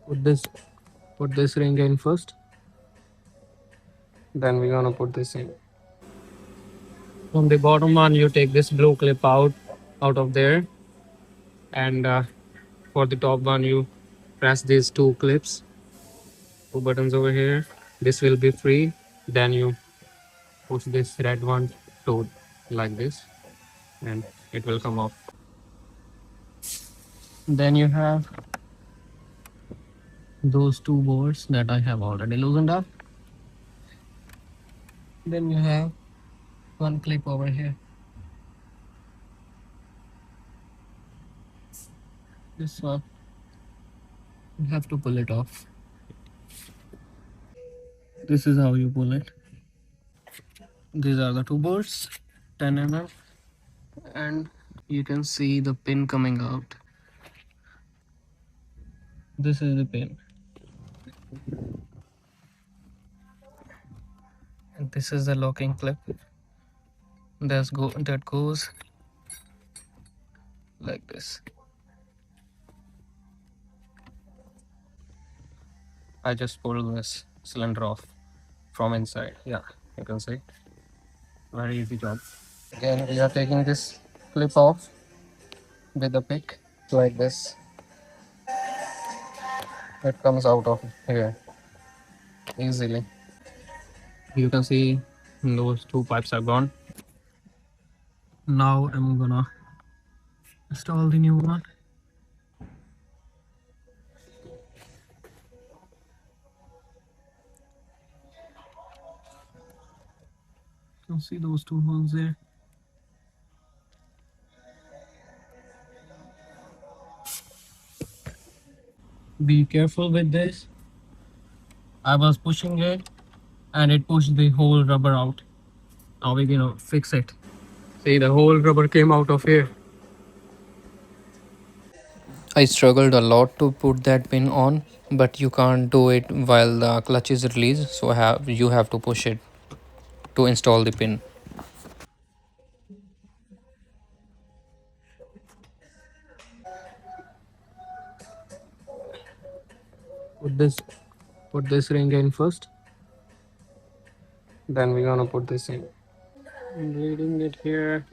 Put this put this ring in first. Then we're gonna put this in. From the bottom one, you take this blue clip out of there, and for the top one, you press these two clips, two buttons over here. This will be free. Then you push this red one to like this, and it will come off. Then you have those two boards that I have already loosened up. Then you have one clip over here. This one, you have to pull it off. This is how you pull it. These are the two boards, 10 mm, and you can see the pin coming out. This is the pin, and this is the locking clip. That goes like this. I just pulled this cylinder off from inside. Yeah, you can see. Very easy job. Again, we are taking this clip off with a pick like this. It comes out of here easily. You can see those two pipes are gone. Now I'm gonna install the new one. You can see those two holes there. Be careful with this. I was pushing it and it pushed the whole rubber out. Now we're gonna fix it. See, the whole rubber came out of here. I struggled a lot to put that pin on, but you can't do it while the clutch is released, so you have to push it to install the pin. Put this put this ring in first. Then we're gonna put this in. I'm reading it here.